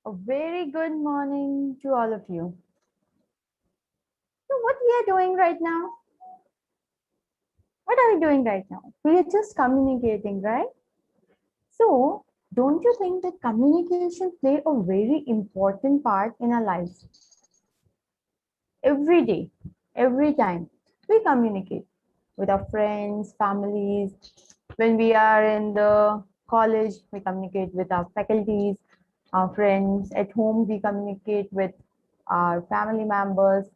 A very good morning to all of you. So what we are doing right now? What are we doing right now? We are just communicating, right? So don't you think that communication play a very important part in our lives? Every day, every time we communicate with our friends, families. When we are in the college, we communicate with our faculties, our friends. At home, we communicate with our family members.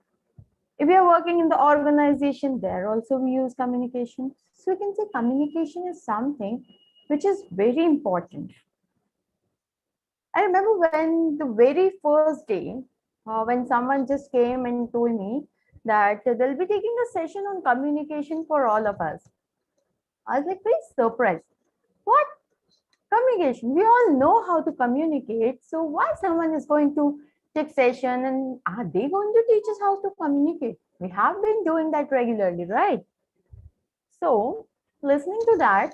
If we are working in the organization, there also we use communication. So we can say communication is something which is very important. I remember when the very first day, when someone just came and told me that they'll be taking a session on communication for all of us. I was like very surprised. What communication? We all know how to communicate. So why someone is going to take session and are they going to teach us how to communicate? We have been doing that regularly, right? So listening to that,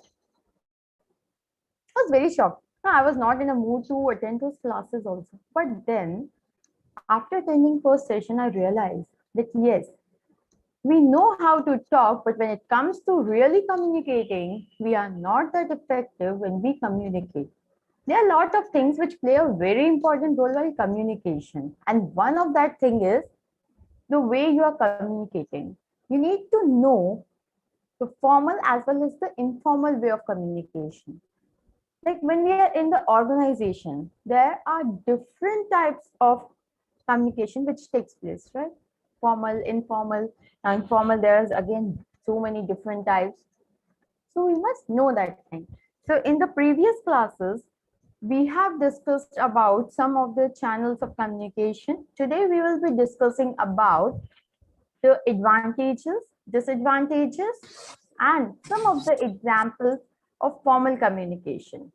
I was very shocked. No, I was not in a mood to attend those classes also. But then after attending first session, I realized that yes, we know how to talk, but when it comes to really communicating, we are not that effective when we communicate. There are a lot of things which play a very important role while communication. And one of that thing is the way you are communicating. You need to know the formal as well as the informal way of communication. Like when we are in the organization, there are different types of communication which takes place, right? Formal, informal. Now, informal, there's again so many different types. So we must know that thing. So in the previous classes, we have discussed about some of the channels of communication. Today, we will be discussing about the advantages, disadvantages, and some of the examples of formal communication.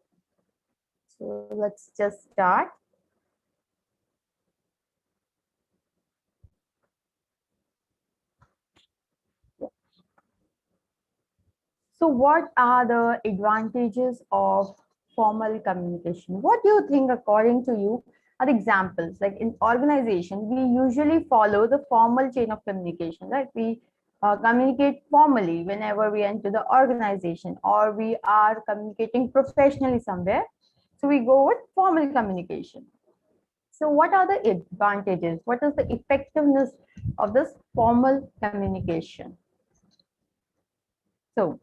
So let's just start. So what are the advantages of formal communication? What do you think, according to you, are examples? Like in organization, we usually follow the formal chain of communication, right? We communicate formally whenever we enter the organization or we are communicating professionally somewhere. So we go with formal communication. So what are the advantages? What is the effectiveness of this formal communication? So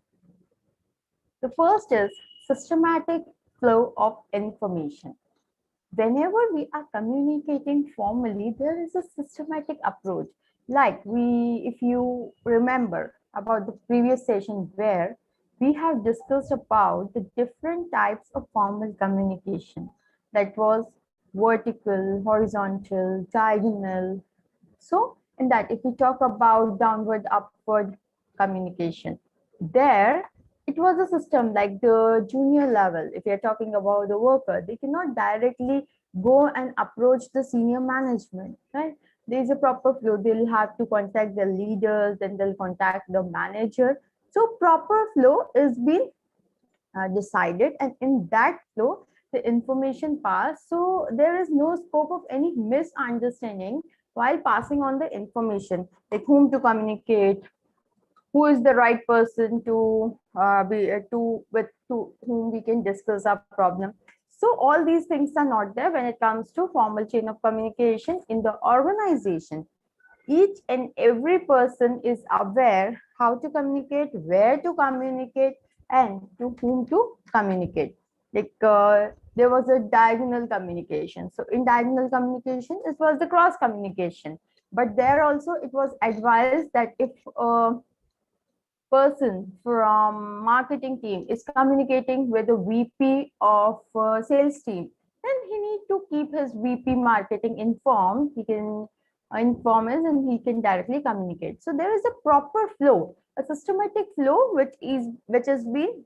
the first is systematic flow of information. Whenever we are communicating formally, there is a systematic approach. Like if you remember about the previous session where we have discussed about the different types of formal communication. That was vertical, horizontal, diagonal. So in that, if we talk about downward, upward communication, there it was a system like the junior level. If you're talking about the worker, they cannot directly go and approach the senior management, right? There is a proper flow. They'll have to contact the leaders, then they'll contact the manager. So proper flow is being decided, and in that flow, the information pass. So there is no scope of any misunderstanding while passing on the information, like whom to communicate, who is the right person to be to whom we can discuss our problem. So all these things are not there when it comes to formal chain of communication in the organization. Each and every person is aware how to communicate, where to communicate, and to whom to communicate. Like there was a diagonal communication. So in diagonal communication, it was the cross communication. But there also it was advised that if person from marketing team is communicating with the VP of sales team, then he need to keep his VP marketing informed. He can inform us and he can directly communicate. So there is a proper flow, a systematic flow which has been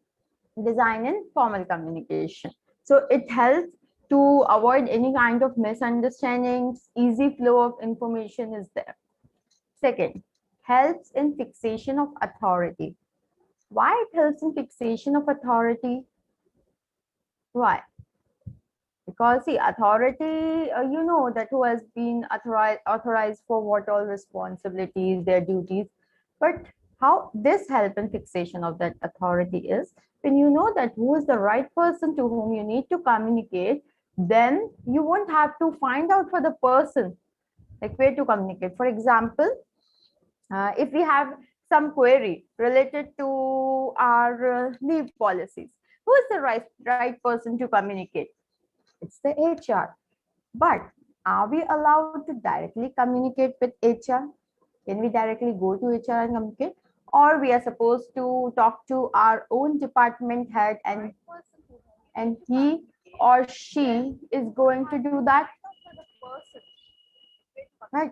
designed in formal communication. So it helps to avoid any kind of misunderstandings. Easy flow of information is there. Second, helps in fixation of authority. Why it helps in fixation of authority? Why? Because see, authority, you know that who has been authorized for what all responsibilities, their duties. But how this help in fixation of that authority is when you know that who is the right person to whom you need to communicate, then you won't have to find out for the person like where to communicate. For example, if we have some query related to our leave policies, who is the right person to communicate? It's the HR. But are we allowed to directly communicate with HR? Can we directly go to HR and communicate? Or we are supposed to talk to our own department head, and he or she is going to do that? Right.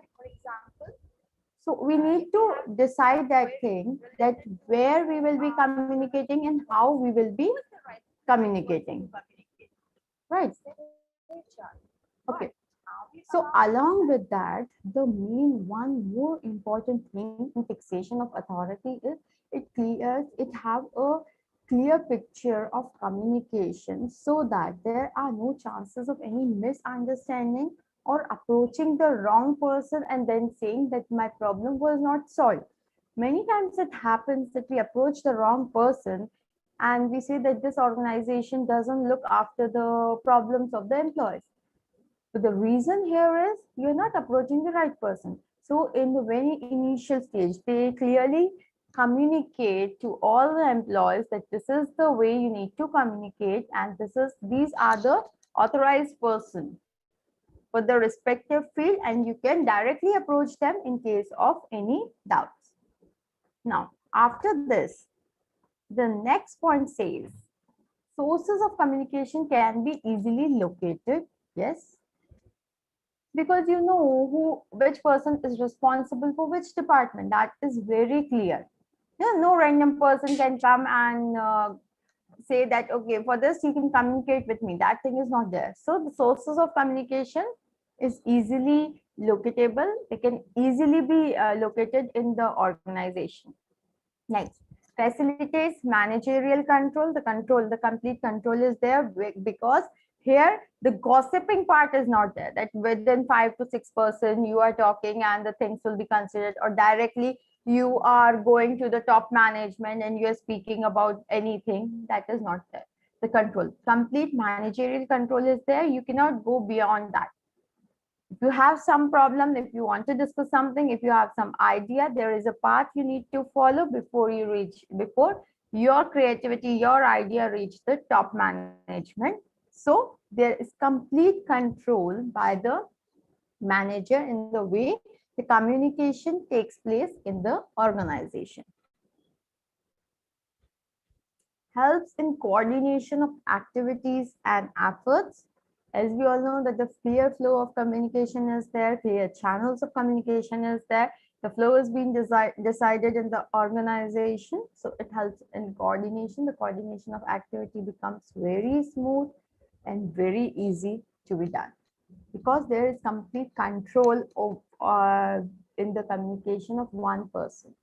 So we need to decide that thing, that where we will be communicating and how we will be communicating. Right. Okay. So along with that, the main one more important thing in fixation of authority is it have a clear picture of communication so that there are no chances of any misunderstanding or approaching the wrong person and then saying that my problem was not solved. Many times it happens that we approach the wrong person and we say that this organization doesn't look after the problems of the employees. So the reason here is you're not approaching the right person. So in the very initial stage, they clearly communicate to all the employees that this is the way you need to communicate, and these are the authorized person for the respective field, and you can directly approach them in case of any doubts. Now, after this, the next point says sources of communication can be easily located. Yes, because you know which person is responsible for which department. That is very clear. No random person can come and say that okay, for this you can communicate with me. That thing is not there. So the sources of communication is easily locatable. They can easily be located in the organization. Next, facilitates managerial control. The complete control is there because here the gossiping part is not there. That within 5 to 6% you are talking and the things will be considered, or directly you are going to the top management and you are speaking about anything. That is not there. The control, complete managerial control is there. You cannot go beyond that. If you have some problem, if you want to discuss something, if you have some idea, there is a path you need to follow before your creativity, your idea reach the top management. So there is complete control by the manager in the way the communication takes place in the organization. Helps in coordination of activities and efforts. As we all know that the clear flow of communication is there, clear channels of communication is there, the flow is being decided in the organization. So it helps in coordination. The coordination of activity becomes very smooth and very easy to be done because there is complete control of in the communication of one person.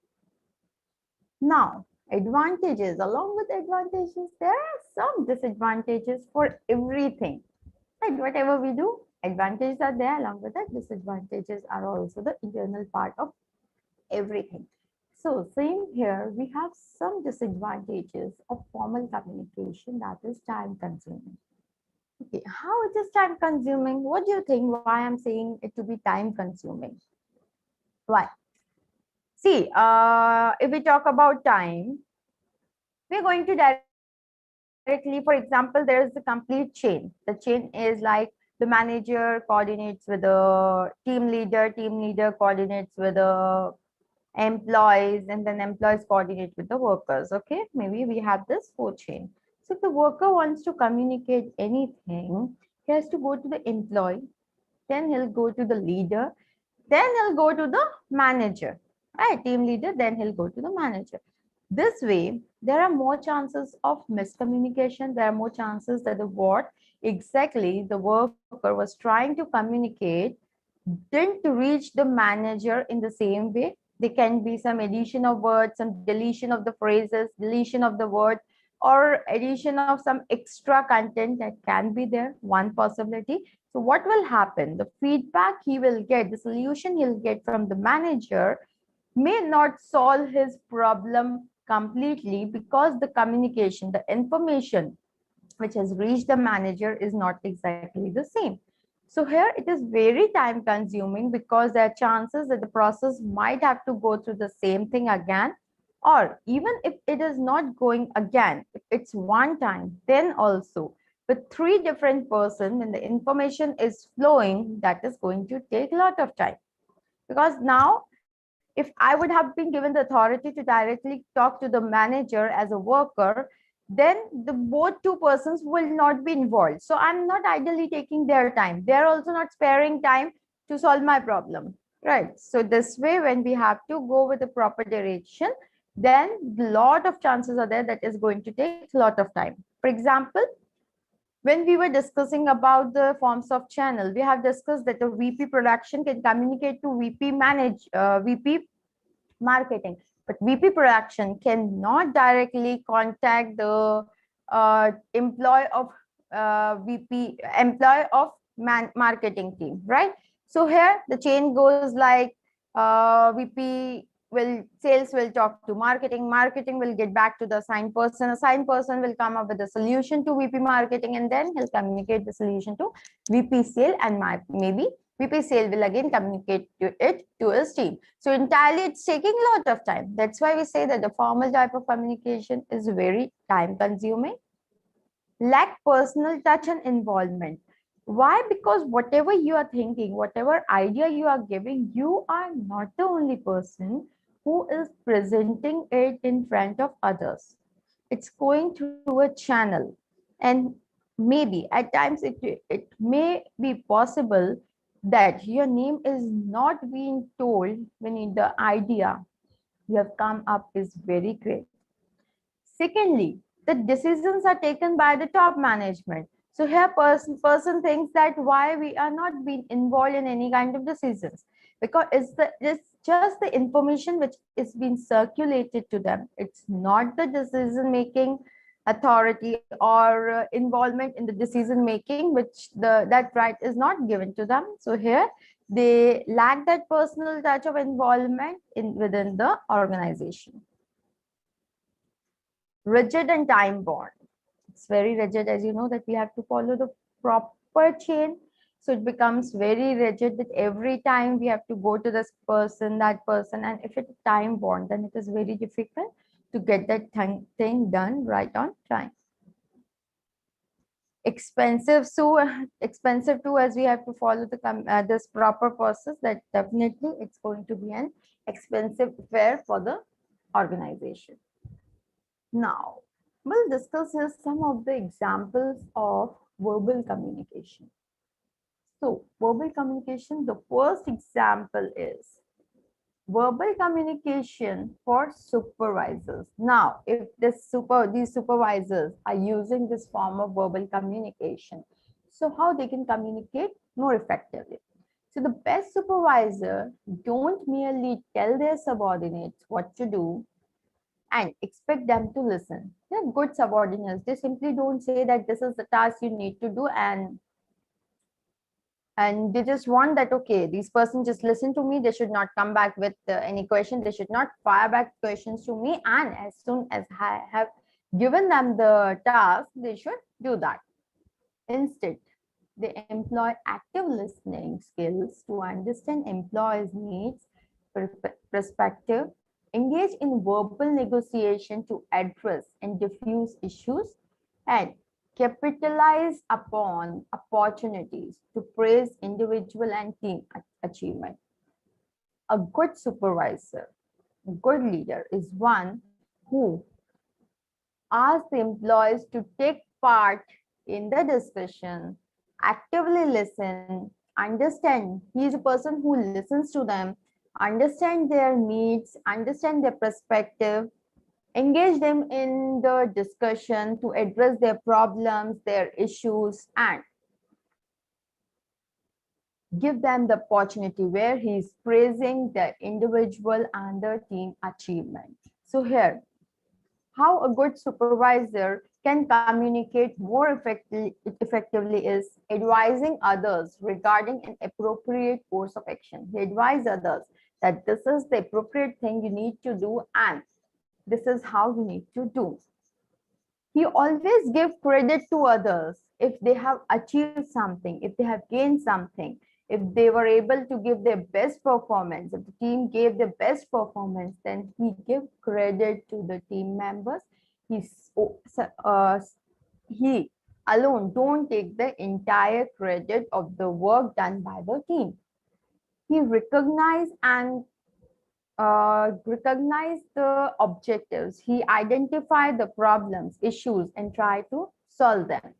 Now, advantages. Along with advantages, there are some disadvantages for everything. Right? Whatever we do, advantages are there. Along with that, disadvantages are also the internal part of everything. So same here, we have some disadvantages of formal communication, that is time consuming. Okay, how it is time consuming? What do you think? Why I'm saying it to be time consuming? Why? See, if we talk about time, we're going to directly, for example, there is a complete chain. The chain is like the manager coordinates with the team leader coordinates with the employees, and then employees coordinate with the workers. Okay, maybe we have this 4 chain. So if the worker wants to communicate anything, he has to go to the employee, then he'll go to the leader, then he'll go to the manager, right? Team leader, then he'll go to the manager. This way, there are more chances of miscommunication. There are more chances that what exactly the worker was trying to communicate didn't reach the manager in the same way. There can be some addition of words, some deletion of the phrases, deletion of the word, or addition of some extra content that can be there, one possibility. So what will happen? The feedback he will get, the solution he'll get from the manager may not solve his problem completely because the communication, the information which has reached the manager is not exactly the same. So here it is very time consuming because there are chances that the process might have to go through the same thing again, or even if it is not going again, if it's one time, then also with three different person, when the information is flowing, that is going to take a lot of time. Because now if I would have been given the authority to directly talk to the manager as a worker, then the both two persons will not be involved. So I'm not ideally taking their time. They're also not sparing time to solve my problem. Right. So this way, when we have to go with the proper direction, then a lot of chances are there that is going to take a lot of time. For example, when we were discussing about the forms of channel, we have discussed that the VP production can communicate to VP marketing, but VP production cannot directly contact the employee of marketing team, right? So here the chain goes like VP will sales will talk to marketing, marketing will get back to the assigned person will come up with a solution to VP marketing, and then he'll communicate the solution to VP sale, and maybe VP sale will again communicate it to his team. So entirely it's taking a lot of time. That's why we say that the formal type of communication is very time consuming. Lack personal touch and involvement. Why? Because whatever you are thinking, whatever idea you are giving, you are not the only person who is presenting it in front of others. It's going through a channel, and maybe at times it may be possible that your name is not being told when the idea you have come up is very great. Secondly, the decisions are taken by the top management. So here person thinks that why we are not being involved in any kind of decisions, because it's just the information which is being circulated to them. It's not the decision making authority or involvement in the decision making, which that right is not given to them. So here they lack that personal touch of involvement within the organization. Rigid and time bound. It's very rigid, as you know, that we have to follow the proper chain. So it becomes very rigid that every time we have to go to this person, that person, and if it's time bound, then it is very difficult to get that thing done right on time. Expensive, so expensive too, as we have to follow the this proper process, that definitely it's going to be an expensive affair for the organization. Now, we'll discuss here some of the examples of verbal communication. So, verbal communication, the first example is verbal communication for supervisors. Now, if these supervisors are using this form of verbal communication, so how they can communicate more effectively? So the best supervisor don't merely tell their subordinates what to do and expect them to listen. They're good subordinates. They simply don't say that this is the task you need to do, and they just want that, okay, these person just listen to me. They should not come back with any question. They should not fire back questions to me. And as soon as I have given them the task, they should do that. Instead, they employ active listening skills to understand employees' needs, perspective, engage in verbal negotiation to address and diffuse issues, and capitalize upon opportunities to praise individual and team achievement. A good supervisor, a good leader is one who asks the employees to take part in the discussion, actively listen, understand. He is a person who listens to them, understand their needs, understand their perspective, engage them in the discussion to address their problems, their issues, and give them the opportunity where he's praising the individual and the team achievement. So here, how a good supervisor can communicate more effectively is advising others regarding an appropriate course of action. He advises others that this is the appropriate thing you need to do and this is how you need to do. He always give credit to others if they have achieved something, if they have gained something, if they were able to give their best performance, if the team gave their best performance, then he give credit to the team members. He alone don't take the entire credit of the work done by the team. He recognize the objectives. He identify the problems, issues, and try to solve them.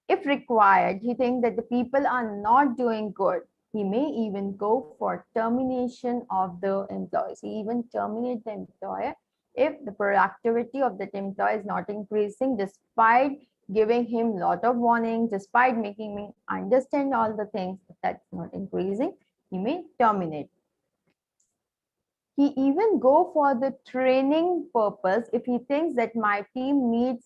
If required, he thinks that the people are not doing good. He may even go for termination of the employees. He even terminate the employer if the productivity of that employee is not increasing, despite giving him a lot of warning, despite making me understand all the things that's not increasing, he may terminate. He even go for the training purpose if he thinks that my team needs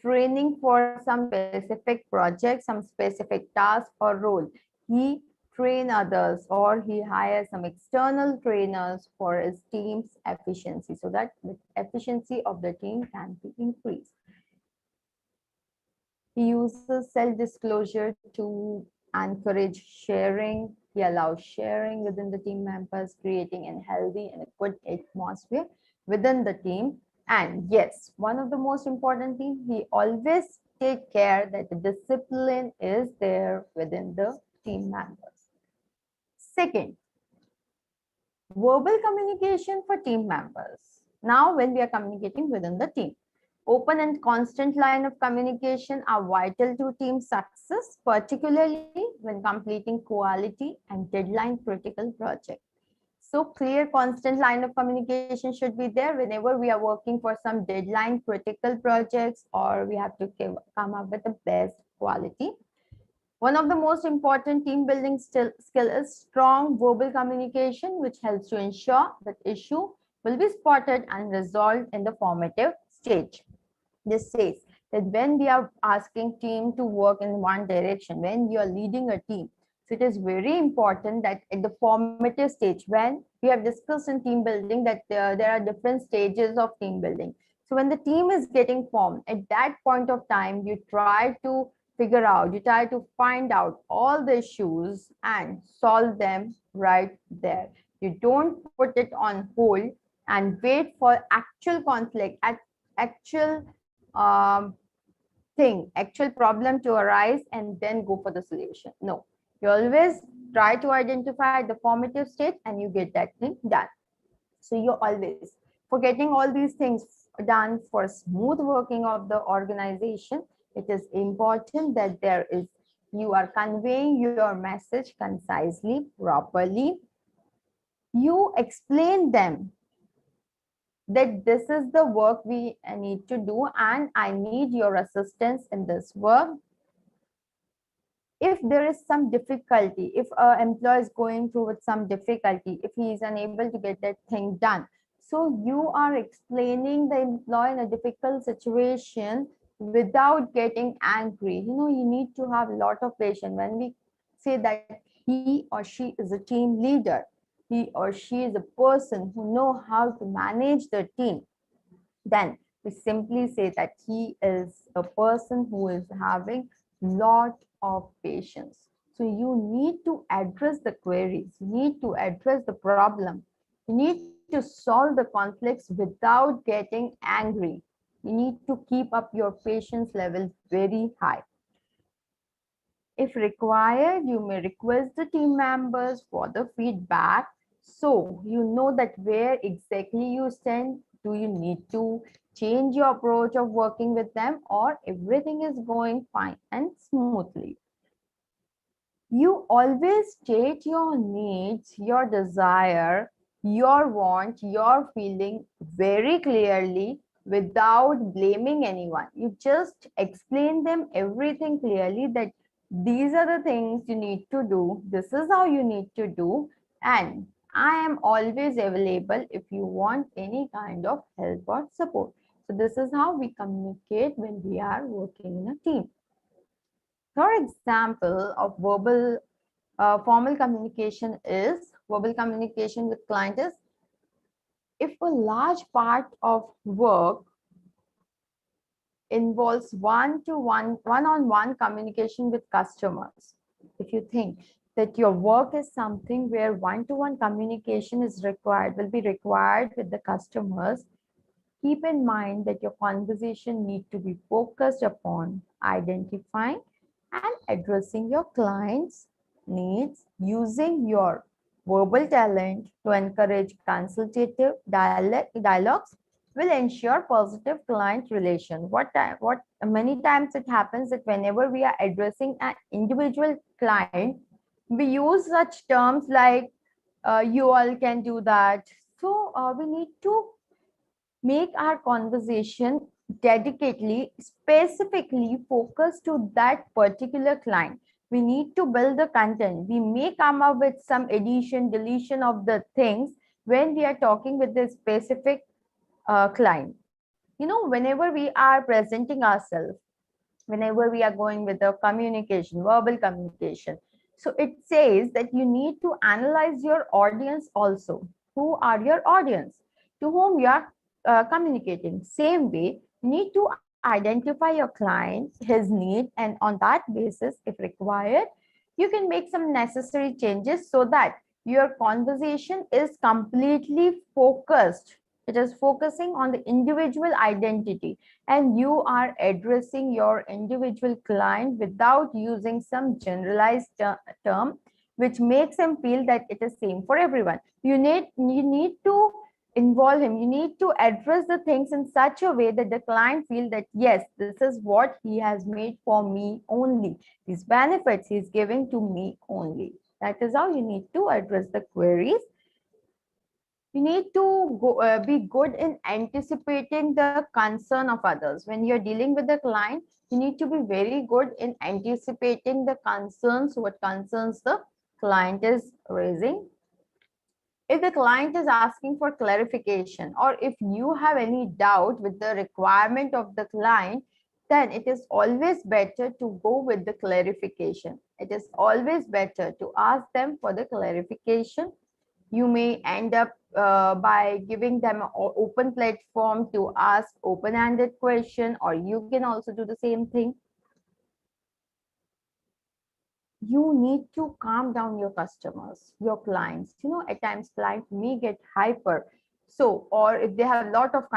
training for some specific project, some specific task or role. He train others or he hires some external trainers for his team's efficiency so that the efficiency of the team can be increased. He uses self-disclosure to encourage sharing. He allows sharing within the team members, creating a healthy and a good atmosphere within the team. And yes, one of the most important things, he always take care that the discipline is there within the team members. Second, verbal communication for team members. Now, when we are communicating within the team, open and constant line of communication are vital to team success, particularly when completing quality and deadline critical projects. So clear, constant line of communication should be there whenever we are working for some deadline critical projects or we have to come up with the best quality. One of the most important team building skill is strong verbal communication, which helps to ensure that issue will be spotted and resolved in the formative stage. This says that when we are asking team to work in one direction, when you are leading a team, so it is very important that at the formative stage, when we have discussed in team building that there are different stages of team building. So when the team is getting formed, at that point of time, you try to figure out, you try to find out all the issues and solve them right there. You don't put it on hold and wait for actual conflict, actual actual problem to arise and then go for the solution. No, you always try to identify the formative state and you get that thing done. So you're always for getting all these things done for smooth working of the organization. It is important that you are conveying your message concisely, properly. You explain them that this is the work we need to do and I need your assistance in this work. If there is some difficulty, if an employee is going through with some difficulty, if he is unable to get that thing done, so you are explaining the employee in a difficult situation without getting angry. You need to have a lot of patience. When we say that he or she is a team leader, he or she is a person who know how to manage the team, then we simply say that he is a person who is having lot of patience. So you need to address the queries, you need to address the problem, you need to solve the conflicts without getting angry. You need to keep up your patience level very high. If required, you may request the team members for the feedback so you know that where exactly you stand. Do you need to change your approach of working with them or everything is going fine and smoothly? You always state your needs, your desire, your want, your feeling very clearly without blaming anyone. You just explain them everything clearly that these are the things you need to do. This is how you need to do. And I am always available if you want any kind of help or support. So this is how we communicate when we are working in a team. For example of formal communication is, verbal communication with client is, if a large part of work involves one-on-one communication with customers. If you think that your work is something where one-to-one communication is required, will be required with the customers, keep in mind that your conversation need to be focused upon identifying and addressing your clients' needs using your verbal talent to encourage consultative dialogues will ensure positive client relation. What many times it happens that whenever we are addressing an individual client, we use such terms like you all can do that. So we need to make our conversation dedicatedly, specifically focused to that particular client. We need to build the content. We may come up with some addition, deletion of the things when we are talking with the specific client. You know, whenever we are presenting ourselves, whenever we are going with the communication, verbal communication. So it says that you need to analyze your audience also. Who are your audience? To whom you are communicating. Same way, you need to identify your client, his need, and on that basis, if required, you can make some necessary changes so that your conversation is completely focused. It is focusing on the individual identity, and you are addressing your individual client without using some generalized term which makes him feel that it is same for everyone. You need to involve him. You need to address the things in such a way that the client feel that yes, this is what he has made for me only. These benefits he is giving to me only. That is how you need to address the queries. You need to be good in anticipating the concern of others. When you're dealing with the client, you need to be very good in anticipating the concerns, what concerns the client is raising. If the client is asking for clarification, or if you have any doubt with the requirement of the client, then it is always better to go with the clarification. It is always better to ask them for the clarification. You may end up by giving them an open platform to ask open-ended question, or you can also do the same thing. You need to calm down your customers, your clients. You know, at times clients may get hyper. So, or if they have a lot of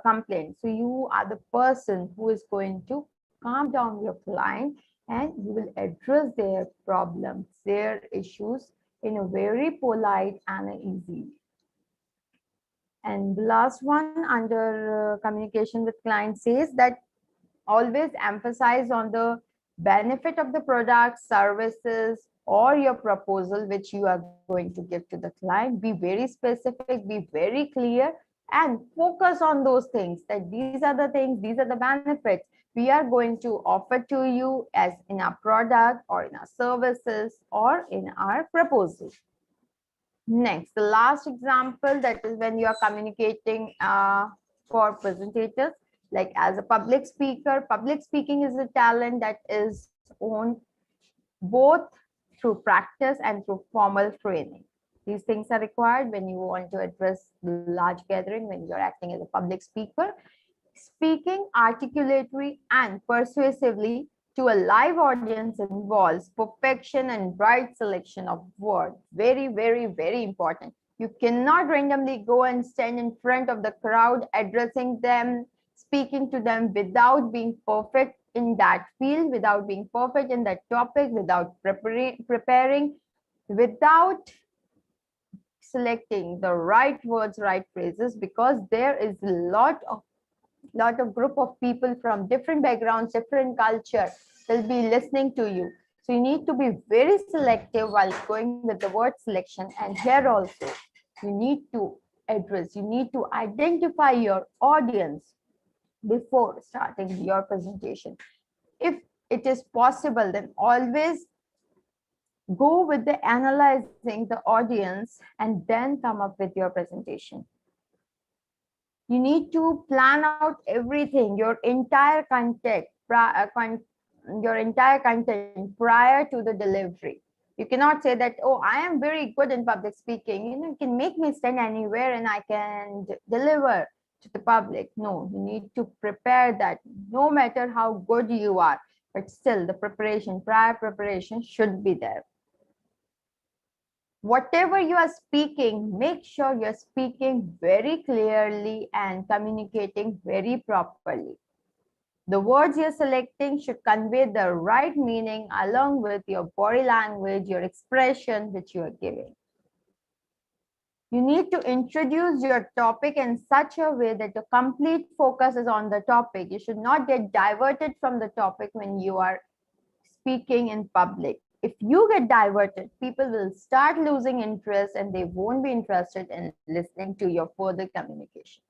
complaints, so you are the person who is going to calm down your client, and you will address their problems, their issues in a very polite and easy. And the last one under communication with clients says that always emphasize on the benefit of the product, services, or your proposal which you are going to give to the client. Be very specific, be very clear, and focus on those things, that these are the things, these are the benefits we are going to offer to you as in our product or in our services or in our proposal. Next, the last example, that is when you are communicating for presentators, like as a public speaker. Public speaking is a talent that is owned both through practice and through formal training. These things are required when you want to address large gathering, when you're acting as a public speaker. Speaking articulately and persuasively to a live audience involves perfection and right selection of words. Very, very, very important. You cannot randomly go and stand in front of the crowd, addressing them, speaking to them without being perfect in that field, without being perfect in that topic, without preparing, without selecting the right words, right phrases, because there is a lot of group of people from different backgrounds, different culture will be listening to you. So you need to be very selective while going with the word selection. And here also, you need to address, you need to identify your audience before starting your presentation. If it is possible, then always Go with the analyzing the audience and then come up with your presentation. You need to plan out everything, your entire content prior to the delivery. You cannot say that, oh, I am very good in public speaking. You can make me stand anywhere and I can deliver to the public. No, you need to prepare that no matter how good you are, but still the prior preparation should be there. Whatever you are speaking, make sure you're speaking very clearly and communicating very properly. The words you're selecting should convey the right meaning along with your body language, your expression which you are giving. You need to introduce your topic in such a way that the complete focus is on the topic. You should not get diverted from the topic when you are speaking in public. If you get diverted, people will start losing interest and they won't be interested in listening to your further communication.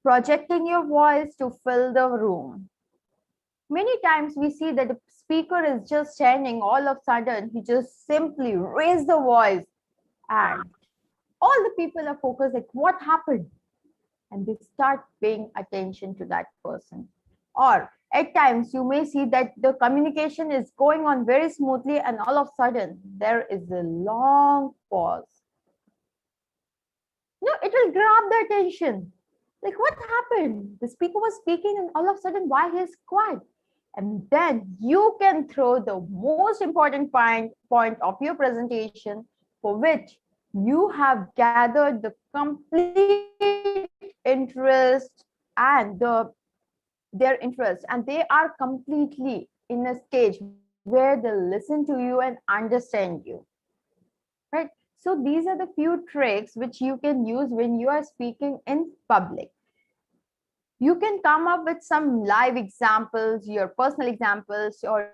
Projecting your voice to fill the room. Many times we see that the speaker is just standing, all of a sudden he just simply raised the voice and all the people are focused like what happened, and they start paying attention to that person. Or at times you may see that the communication is going on very smoothly and all of a sudden there is a long pause. No, it will grab the attention. Like what happened? The speaker was speaking and all of a sudden why he's quiet? And then you can throw the most important point of your presentation for which you have gathered the complete interest and their interest, and they are completely in a stage where they listen to you and understand you, right? So these are the few tricks which you can use when you are speaking in public. You can come up with some live examples, your personal examples, or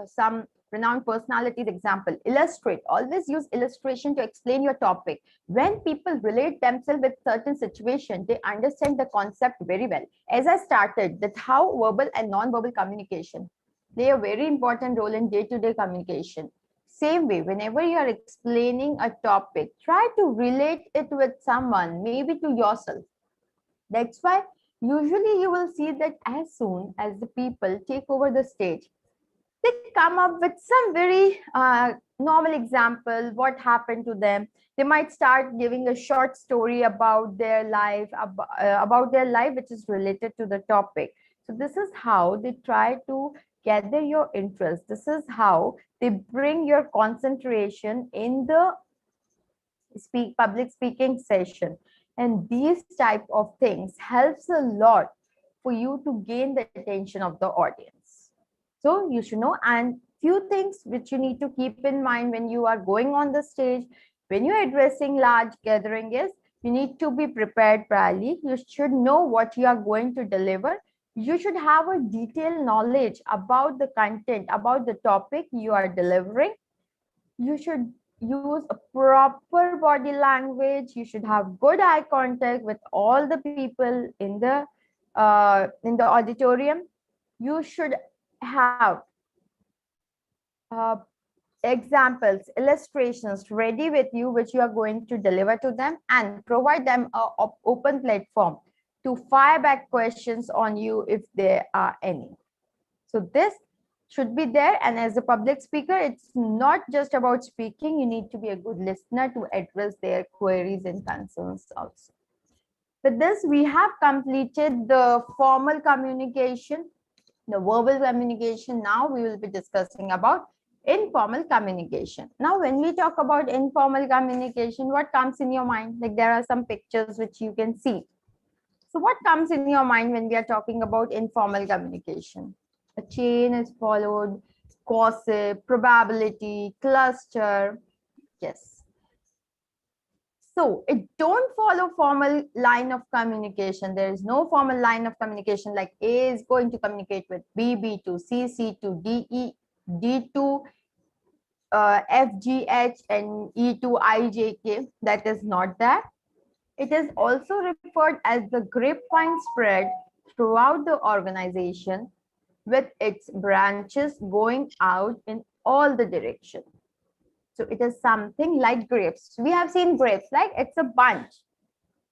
some renowned personalities example. Illustrate. Always use illustration to explain your topic. When people relate themselves with certain situation, they understand the concept very well. As I started, that's how verbal and non-verbal communication play a very important role in day-to-day communication. Same way, whenever you are explaining a topic, try to relate it with someone, maybe to yourself. That's why usually you will see that as soon as the people take over the stage, they come up with some very normal example, what happened to them. They might start giving a short story about their life, about their life which is related to the topic. So this is how they try to gather your interest. This is how they bring your concentration in the public speaking session. And these type of things helps a lot for you to gain the attention of the audience. So you should know, and few things which you need to keep in mind when you are going on the stage, when you're addressing large gathering is, you need to be prepared priorly. You should know what you are going to deliver. You should have a detailed knowledge about the content, about the topic you are delivering. You should use a proper body language. You should have good eye contact with all the people in the auditorium. You should have examples, illustrations ready with you, which you are going to deliver to them, and provide them an open platform to fire back questions on you if there are any. So this should be there. And as a public speaker, it's not just about speaking. You need to be a good listener to address their queries and concerns also. With this, we have completed the formal communication, the verbal communication. Now we will be discussing about informal communication. Now, when we talk about informal communication, what comes in your mind? Like there are some pictures which you can see. So what comes in your mind when we are talking about informal communication? A chain is followed, gossip, probability, cluster. Yes. So it don't follow formal line of communication. There is no formal line of communication like A is going to communicate with B, B to C, C to D, E, D to F, G, H, and E to I, J, K. That is not that. It is also referred as the grapevine spread throughout the organization, with its branches going out in all the directions. So it is something like grapes. We have seen grapes, like it's a bunch.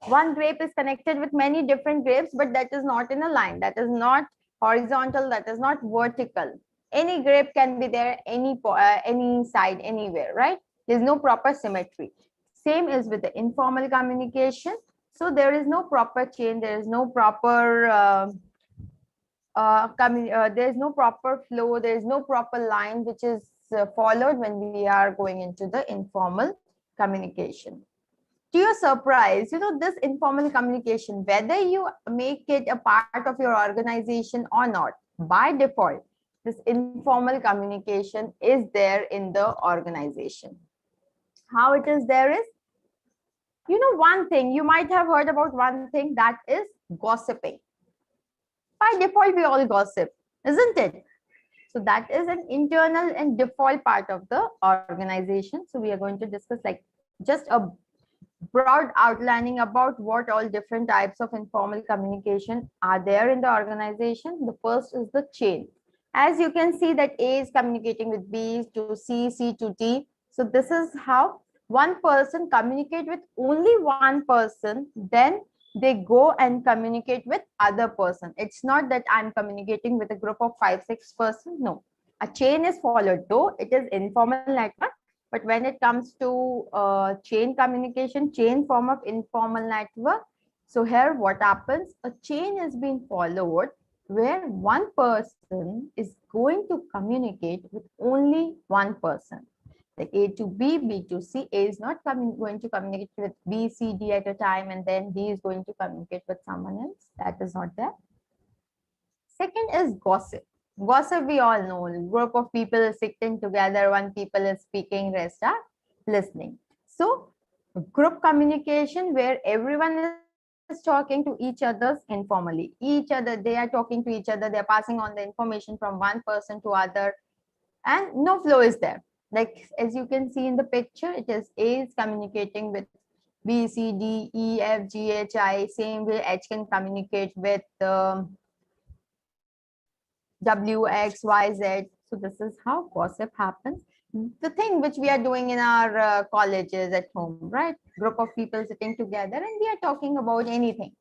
One grape is connected with many different grapes, but that is not in a line. That is not horizontal. That is not vertical. Any grape can be there, any side, anywhere, right? There's no proper symmetry. Same is with the informal communication. So there is no proper chain. There is no proper there is no proper flow. There is no proper line which is followed when we are going into the informal communication. To your surprise, this informal communication, whether you make it a part of your organization or not, by default, this informal communication is there in the organization. How it is there is, one thing, you might have heard about one thing, that is gossiping. By default, we all gossip, isn't it? So that is an internal and default part of the organization. So we are going to discuss like just a broad outlining about what all different types of informal communication are there in the organization. The first is the chain. As you can see that A is communicating with B to C, C to D. So this is how one person communicate with only one person, then they go and communicate with other person. It's not that I'm communicating with a group of 5-6 persons. No, a chain is followed, though it is informal network. But when it comes to chain communication, chain form of informal network, so here what happens, a chain is being followed where one person is going to communicate with only one person. Like A to B, B to C. A is not going to communicate with B, C, D at a time, and then D is going to communicate with someone else. That is not there. Second is gossip. Gossip, we all know, a group of people is sitting together, one people is speaking, rest are listening. So group communication where everyone is talking to each other informally. They are talking to each other, they are passing on the information from one person to other, and no flow is there. Like as you can see in the picture, it is A is communicating with B, C, D, E, F, G, H, I. Same way H can communicate with W, X, Y, Z. So this is how gossip happens. The thing which we are doing in our colleges at home, right? Group of people sitting together and we are talking about anything.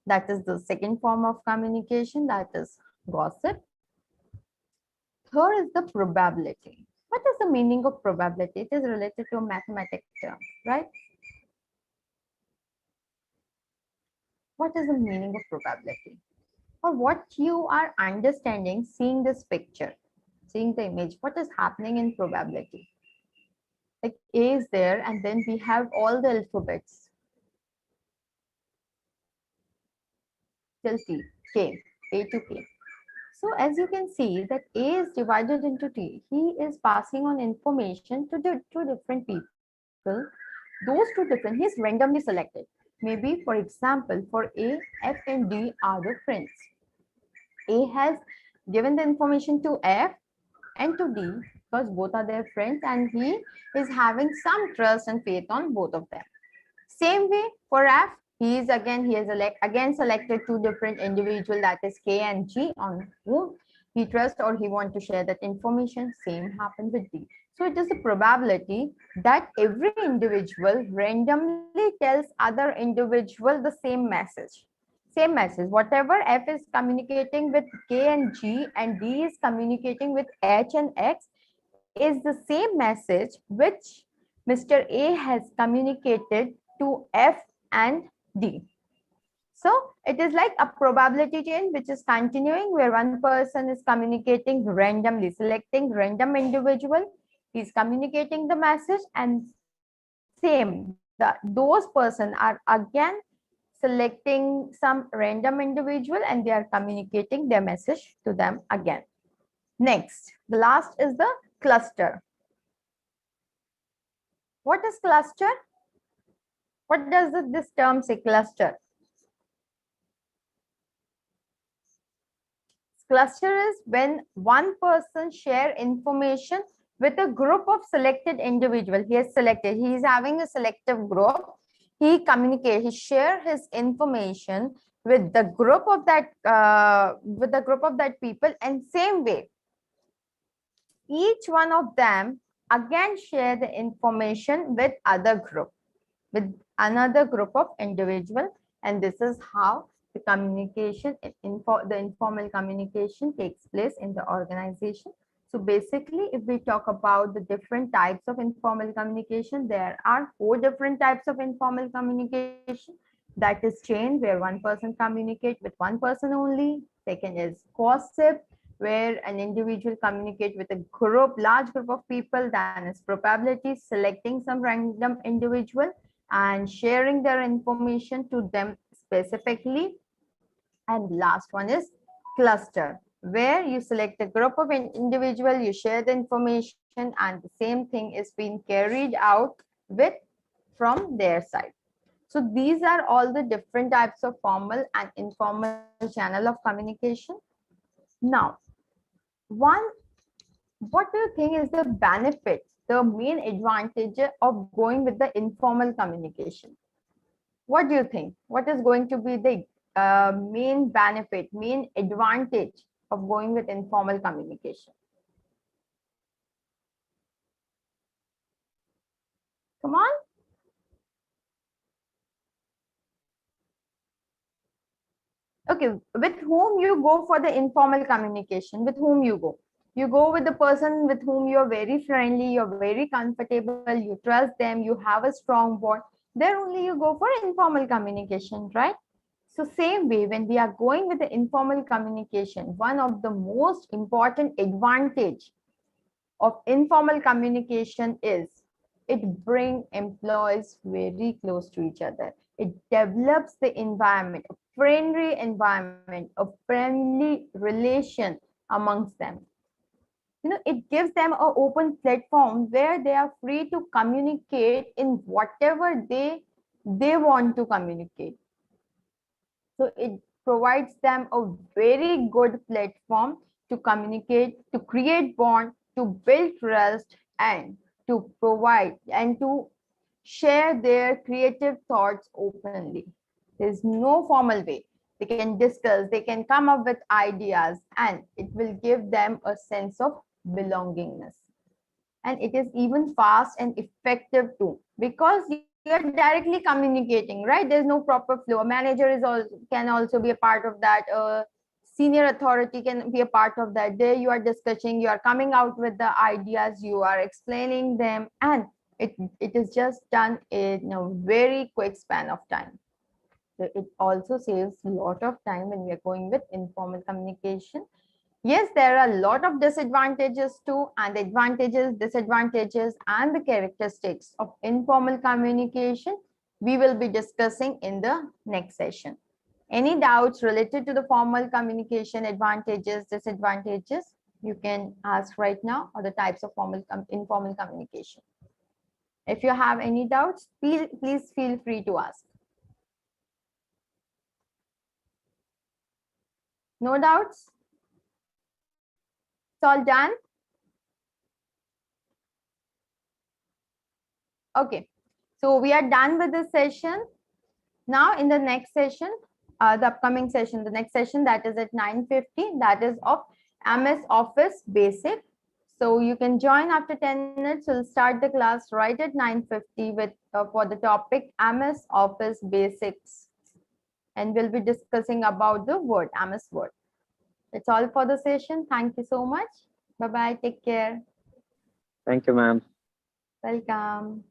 That is the second form of communication, that is gossip. Third is the probability. What is the meaning of probability? It is related to a mathematical term, right? What is the meaning of probability? Or what you are understanding seeing this picture, seeing the image, what is happening in probability? Like A is there and then we have all the alphabets till T, K, A to K. So as you can see that A is divided into T. He is passing on information to the two different people. Those two different, he is randomly selected. Maybe for example, for A, F and D are the friends. A has given the information to F and to D because both are their friends and he is having some trust and faith on both of them. Same way for F, he has again selected two different individuals, that is K and G, on whom he trusts or he wants to share that information. Same happens with D. So it is a probability that every individual randomly tells other individual the same message. Same message. Whatever F is communicating with K and G and D is communicating with H and X is the same message which Mr. A has communicated to F and D. So it is like a probability chain which is continuing where one person is communicating randomly, selecting random individual, he's communicating the message, and same, those person are again selecting some random individual and they are communicating their message to them again. Next, the last is the cluster. What is cluster? What does this term say, cluster? Cluster is when one person share information with a group of selected individual. He is selected. He is having a selective group. He communicates. He share his information with the group of that people, and same way each one of them again share the information with other group, with another group of individual, and this is how the communication the informal communication takes place in the organization. So basically, if we talk about the different types of informal communication, there are 4 different types of informal communication. That is chain, where one person communicate with one person only. Second is gossip, where an individual communicate with a large group of people. Then is probability, selecting some random individual and sharing their information to them specifically. And last one is cluster, where you select a group of individual, you share the information, and the same thing is being carried out with from their side. So these are all the different types of formal and informal channel of communication. Now, one, what do you think is the benefit, the main advantage of going with the informal communication? What do you think? What is going to be the main benefit, main advantage of going with informal communication? Come on. Okay, with whom you go for the informal communication? With whom you go? You go with the person with whom you're very friendly, you're very comfortable, you trust them, you have a strong bond. There only you go for informal communication, right? So same way, when we are going with the informal communication, one of the most important advantage of informal communication is it brings employees very close to each other. It develops the environment, a friendly environment, a friendly relation amongst them. It gives them an open platform where they are free to communicate in whatever they want to communicate. So it provides them a very good platform to communicate, to create bond, to build trust, and to provide and to share their creative thoughts openly. There's no formal way. They can discuss, they can come up with ideas, and it will give them a sense of belongingness. And it is even fast and effective too, because you're directly communicating, right? There's no proper flow. A manager can also be a part of that. Senior authority can be a part of that. There you are discussing, you are coming out with the ideas, you are explaining them, and it is just done in a very quick span of time. So it also saves a lot of time when we are going with informal communication. Yes, there are a lot of disadvantages too, and the advantages, disadvantages, and the characteristics of informal communication we will be discussing in the next session. Any doubts related to the formal communication advantages, disadvantages, you can ask right now, or the types of informal communication. If you have any doubts, please feel free to ask. No doubts? It's all done? Okay, so we are done with this session. Now in the next session, the upcoming session, the next session, that is at 9:50, that is of MS Office Basic. So you can join after 10 minutes. We'll start the class right at 9:50 with for the topic MS Office Basics. And we'll be discussing about the Word, MS Word. That's all for the session. Thank you so much. Bye-bye. Take care. Thank you, ma'am. Welcome.